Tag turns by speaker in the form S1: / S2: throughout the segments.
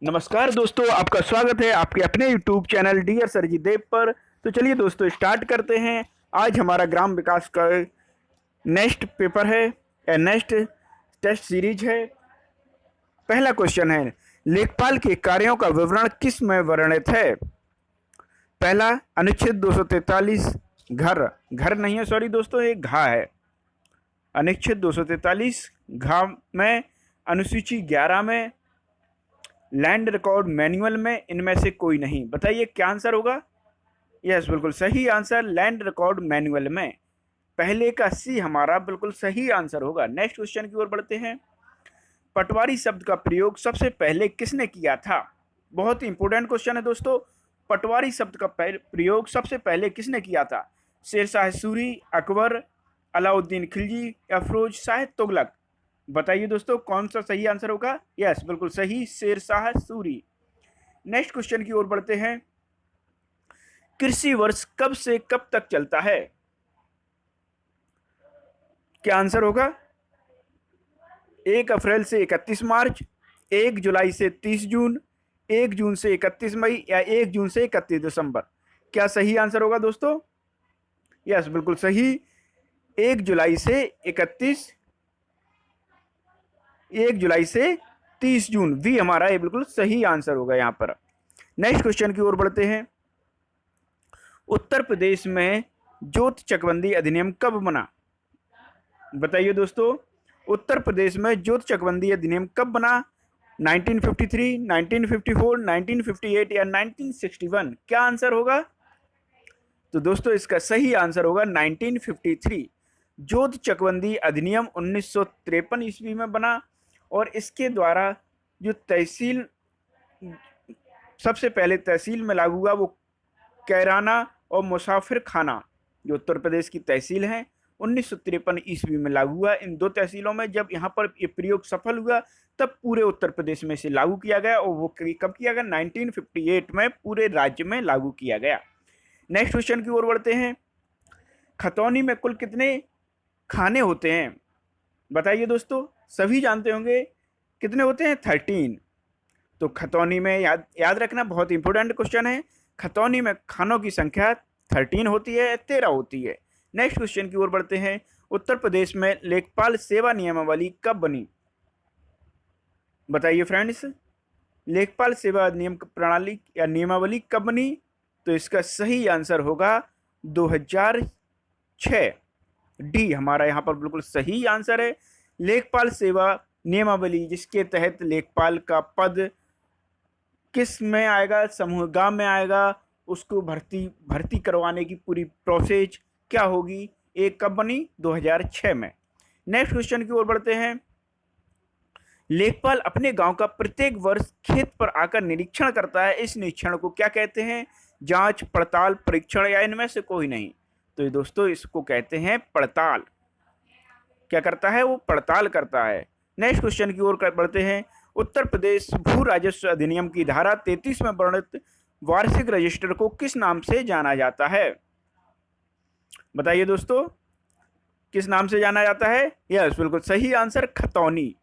S1: नमस्कार दोस्तों, आपका स्वागत है आपके अपने यूट्यूब चैनल डियर सरजी देव पर। तो चलिए दोस्तों स्टार्ट करते हैं। आज हमारा ग्राम विकास का नेक्स्ट पेपर है या नेक्स्ट टेस्ट सीरीज है। पहला क्वेश्चन है, लेखपाल के कार्यों का विवरण किस में वर्णित है? पहला अनुच्छेद 243 घर घर नहीं है, सॉरी दोस्तों, ये घा है। अनुच्छेद 243 घा में, अनुसूची 11 में, लैंड रिकॉर्ड मैनुअल में, इनमें से कोई नहीं। बताइए क्या आंसर होगा? यस, बिल्कुल सही आंसर लैंड रिकॉर्ड मैनुअल में। पहले का सी हमारा बिल्कुल सही आंसर होगा। नेक्स्ट क्वेश्चन की ओर बढ़ते हैं। पटवारी शब्द का प्रयोग सबसे पहले किसने किया था? बहुत ही इंपॉर्टेंट क्वेश्चन है दोस्तों। पटवारी शब्द का प्रयोग सबसे पहले किसने किया था? शेरशाह सूरी, अकबर, अलाउद्दीन खिलजी या फिरोज शाह तुगलक? बताइए दोस्तों कौन सा सही आंसर होगा? यस, बिल्कुल सही, शेरशाह सूरी। नेक्स्ट क्वेश्चन की ओर बढ़ते हैं। कृषि वर्ष कब से कब तक चलता है? क्या आंसर होगा? 1 अप्रैल से 31 मार्च, 1 जुलाई से 30 जून, 1 जून से 31 मई या 1 जून से 31 दिसंबर? क्या सही आंसर होगा दोस्तों? यस, बिल्कुल सही, 1 जुलाई से 30 जून। वी हमारा ये बिल्कुल सही आंसर होगा यहाँ पर। नेक्स्ट क्वेश्चन की ओर बढ़ते हैं। उत्तर प्रदेश में जोत चकबंदी अधिनियम कब बना? बताइए दोस्तों, उत्तर प्रदेश में जोत चकबंदी अधिनियम कब बना? 1953, 1954, 1958 या 1961? क्या आंसर होगा? तो दोस्तों इसका सही आंसर होगा 1953। जोत चकबंदी अधिनियम 1953 ईस्वी में बना और इसके द्वारा जो तहसील सबसे पहले तहसील में लागू हुआ वो कैराना और मुसाफिर खाना जो उत्तर प्रदेश की तहसील हैं 1953 ईस्वी में लागू हुआ। इन दो तहसीलों में जब यहाँ पर ये प्रयोग सफल हुआ तब पूरे उत्तर प्रदेश में इसे लागू किया गया और वो कब किया गया? 1958 में पूरे राज्य में लागू किया गया। नेक्स्ट क्वेश्चन की ओर बढ़ते हैं। खतौनी में कुल कितने खाने होते हैं? बताइए दोस्तों, सभी जानते होंगे कितने होते हैं? 13। तो खतौनी में याद रखना, बहुत इंपॉर्टेंट क्वेश्चन है। खतौनी में खानों की संख्या 13 होती है, 13 होती है। नेक्स्ट क्वेश्चन की ओर बढ़ते हैं। उत्तर प्रदेश में लेखपाल सेवा नियमावली कब बनी? बताइए फ्रेंड्स, लेखपाल सेवा नियम प्रणाली या नियमावली कब बनी? तो इसका सही आंसर होगा 2006। डी हमारा यहाँ पर बिल्कुल सही आंसर है। लेखपाल सेवा नियमावली जिसके तहत लेखपाल का पद किस में आएगा? समूह ग में आएगा। उसको भर्ती करवाने की पूरी प्रोसेस क्या होगी? एक कब बनी? 2006 में। नेक्स्ट क्वेश्चन की ओर बढ़ते हैं। लेखपाल अपने गांव का प्रत्येक वर्ष खेत पर आकर निरीक्षण करता है, इस निरीक्षण को क्या कहते हैं? जांच, पड़ताल, परीक्षण या इनमें से कोई नहीं? तो ये दोस्तों इसको कहते हैं पड़ताल। क्या करता है? वो पड़ताल करता है। नेक्स्ट क्वेश्चन की ओर बढ़ते हैं। उत्तर प्रदेश भू राजस्व अधिनियम की धारा 33 में वर्णित वार्षिक रजिस्टर को किस नाम से जाना जाता है? बताइए दोस्तों, किस नाम से जाना जाता है? यस, बिल्कुल सही आंसर खतौनी।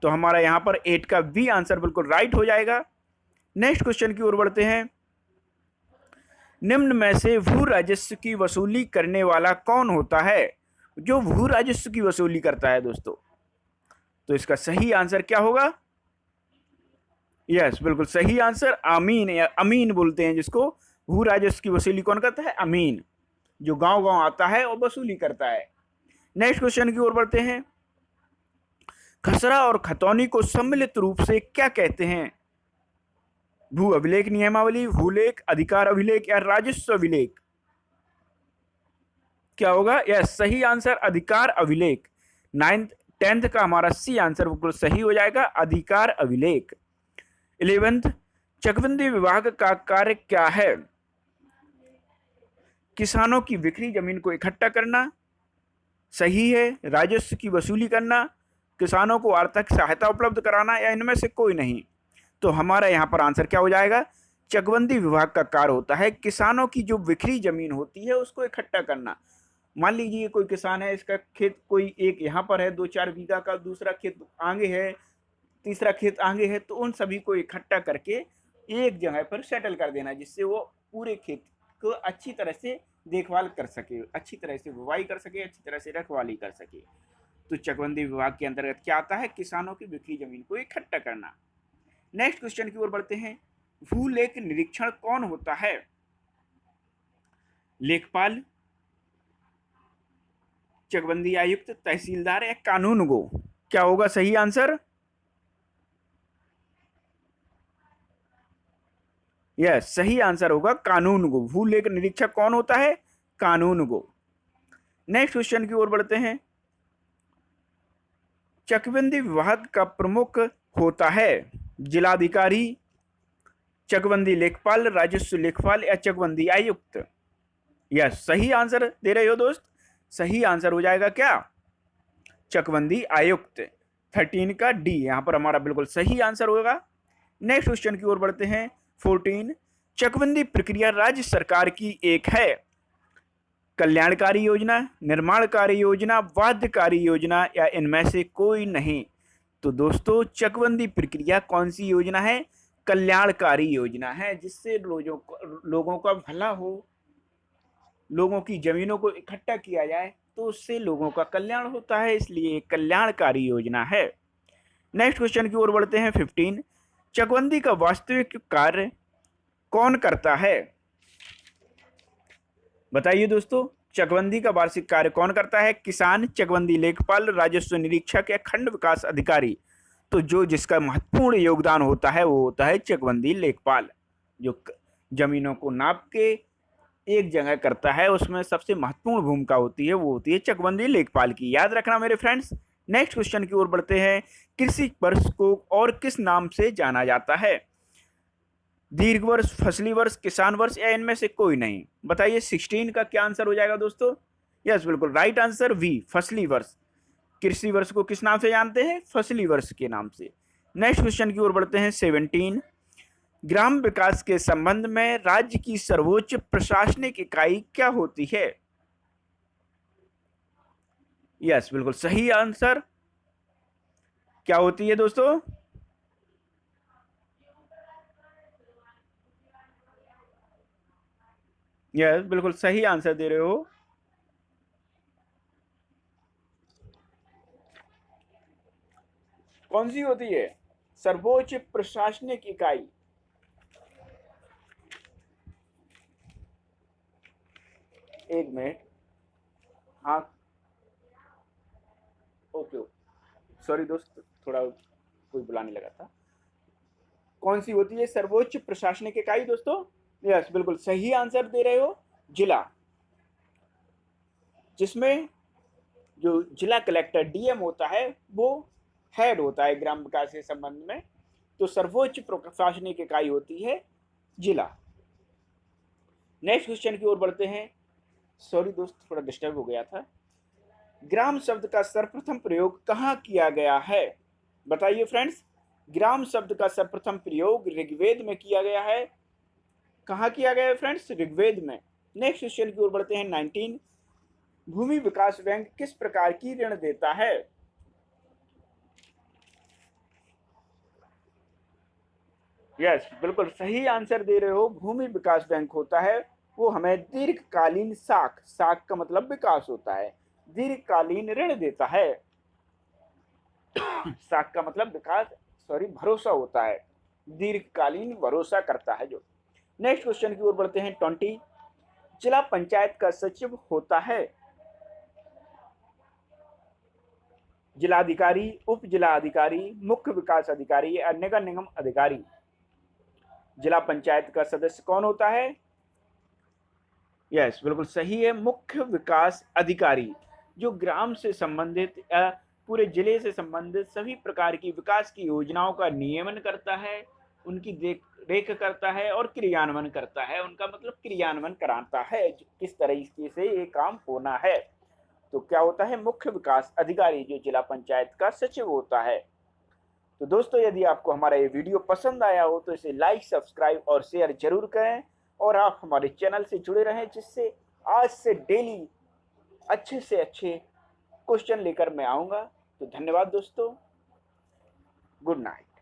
S1: तो हमारा यहाँ पर 8 का बी आंसर बिल्कुल राइट हो जाएगा। नेक्स्ट क्वेश्चन की ओर बढ़ते हैं। निम्न में से भू राजस्व की वसूली करने वाला कौन होता है? जो भू राजस्व की वसूली करता है दोस्तों, तो इसका सही आंसर क्या होगा? यस, बिल्कुल सही आंसर अमीन या अमीन बोलते हैं जिसको। भू राजस्व की वसूली कौन करता है? अमीन, जो गांव गांव आता है और वसूली करता है। नेक्स्ट क्वेश्चन की ओर बढ़ते हैं। खसरा और खतौनी को सम्मिलित रूप से क्या कहते हैं? भू अभिलेख नियमावली, भूलेख, अधिकार अभिलेख या राजस्व अभिलेख? क्या होगा? यस, सही आंसर अधिकार अभिलेख। 10th का हमारा सी आंसर बिल्कुल सही हो जाएगा, अधिकार अभिलेख। 11th, चकबंदी विभाग का कार्य क्या है? किसानों की बिखरी जमीन को इकट्ठा करना, सही है। राजस्व की वसूली करना, किसानों को आर्थिक सहायता उपलब्ध कराना या इनमें से कोई नहीं? तो हमारा यहाँ पर आंसर क्या हो जाएगा? चकबंदी विभाग का कार्य होता है किसानों की जो बिखरी जमीन होती है उसको इकट्ठा करना। मान लीजिए कोई किसान है, इसका खेत कोई एक यहाँ पर है 2-4 बीघा का, दूसरा खेत आगे है तीसरा खेत आगे है तो उन सभी को इकट्ठा करके एक जगह पर सेटल कर देना, जिससे वो पूरे खेत को अच्छी तरह से देखभाल कर सके, अच्छी तरह से बुवाई कर सके, अच्छी तरह से रखवाली कर सके। तो चकबंदी विभाग के अंतर्गत क्या आता है? किसानों की बिखरी जमीन को इकट्ठा करना। नेक्स्ट क्वेश्चन की ओर बढ़ते हैं। भू लेख निरीक्षण कौन होता है? लेखपाल, चकबंदी आयुक्त, तहसीलदार या कानूनगो? क्या होगा सही आंसर? यस, सही आंसर होगा कानूनगो। भू लेख निरीक्षक कौन होता है? कानूनगो। नेक्स्ट क्वेश्चन की ओर बढ़ते हैं। चकबंदी विभाग का प्रमुख होता है जिलाधिकारी, चकबंदी लेखपाल, राजस्व लेखपाल या चकबंदी आयुक्त? यस, सही आंसर दे रहे हो दोस्त। सही आंसर हो जाएगा क्या? चकबंदी आयुक्त। 13 का डी यहां पर हमारा बिल्कुल सही आंसर होगा। नेक्स्ट क्वेश्चन की ओर बढ़ते हैं। 14, चकबंदी प्रक्रिया राज्य सरकार की एक है कल्याणकारी योजना, निर्माणकारी योजना, बाध्यकारी योजना या इनमें से कोई नहीं? तो दोस्तों, चकबंदी प्रक्रिया कौन सी योजना है? कल्याणकारी योजना है, जिससे लोगों का भला हो, लोगों की जमीनों को इकट्ठा किया जाए तो उससे लोगों का कल्याण होता है, इसलिए कल्याणकारी योजना है। नेक्स्ट क्वेश्चन की ओर बढ़ते हैं। 15, चकबंदी का वास्तविक कार्य कौन करता है? बताइए दोस्तों, चकबंदी का वार्षिक कार्य कौन करता है? किसान, चकबंदी लेखपाल, राजस्व निरीक्षक या खंड विकास अधिकारी? तो जो जिसका महत्वपूर्ण योगदान होता है वो होता है चकबंदी लेखपाल, जो जमीनों को नाप के एक जगह करता है, उसमें सबसे महत्वपूर्ण भूमिका होती है वो होती है चकबंदी लेखपाल की। याद रखना मेरे फ्रेंड्स। नेक्स्ट क्वेश्चन की ओर बढ़ते हैं। कृषि वर्ष को और किस नाम से जाना जाता है? दीर्घ वर्ष, फसली वर्ष, किसान वर्ष या इनमें से कोई नहीं? बताइए 16 का क्या आंसर हो जाएगा दोस्तों? यस, बिल्कुल राइट आंसर वी, फसली वर्ष। कृषि वर्ष को किस नाम से जानते हैं? फसली वर्ष के नाम से। नेक्स्ट क्वेश्चन की ओर बढ़ते हैं। 17, ग्राम विकास के संबंध में राज्य की सर्वोच्च प्रशासनिक इकाई क्या होती है? यस, बिल्कुल सही आंसर। क्या होती है दोस्तों? यस, बिल्कुल सही आंसर दे रहे हो। कौन सी होती है? सर्वोच्च प्रशासनिक इकाई। एक मिनट। हाँ, ओके, सॉरी दोस्त, थोड़ा कोई बुलाने लगा था। कौन सी होती है सर्वोच्च प्रशासनिक इकाई दोस्तों? यस, बिल्कुल सही आंसर दे रहे हो, जिला। जिसमें जो जिला कलेक्टर डीएम होता है वो हेड होता है ग्राम विकास के संबंध में। तो सर्वोच्च प्रशासनिक इकाई होती है जिला। नेक्स्ट क्वेश्चन की ओर बढ़ते हैं। सॉरी दोस्त, थोड़ा डिस्टर्ब हो गया था। ग्राम शब्द का सर्वप्रथम प्रयोग कहाँ किया गया है? बताइए फ्रेंड्स। ग्राम शब्द का सर्वप्रथम प्रयोग ऋग्वेद में किया गया है। कहाँ किया गया है फ्रेंड्स? ऋग्वेद में। नेक्स्ट क्वेश्चन की ओर बढ़ते हैं। 19, भूमि विकास बैंक किस प्रकार की ऋण देता है? यस, बिल्कुल सही आंसर दे रहे हो। भूमि विकास बैंक होता है वो हमें दीर्घकालीन साख, साख का मतलब विकास होता है, दीर्घकालीन ऋण देता है। साख का मतलब विकास, सॉरी भरोसा होता है, दीर्घकालीन भरोसा करता है जो। नेक्स्ट क्वेश्चन की ओर बढ़ते हैं। 20, जिला पंचायत का सचिव होता है जिलाधिकारी, उप जिलाधिकारी, मुख्य विकास अधिकारी या नगर निगम अधिकारी? जिला पंचायत का सदस्य कौन होता है? यस, बिल्कुल सही है, मुख्य विकास अधिकारी, जो ग्राम से संबंधित या पूरे जिले से संबंधित सभी प्रकार की विकास की योजनाओं का नियमन करता है, उनकी देख रेख करता है और क्रियान्वयन करता है। उनका मतलब क्रियान्वयन कराता है किस तरीके से ये काम होना है। तो क्या होता है? मुख्य विकास अधिकारी, जो जिला पंचायत का सचिव होता है। तो दोस्तों, यदि आपको हमारा ये वीडियो पसंद आया हो तो इसे लाइक, सब्सक्राइब और शेयर जरूर करें, और आप हमारे चैनल से जुड़े रहें, जिससे आज से डेली अच्छे से अच्छे क्वेश्चन लेकर मैं आऊँगा। तो धन्यवाद दोस्तों। Good night.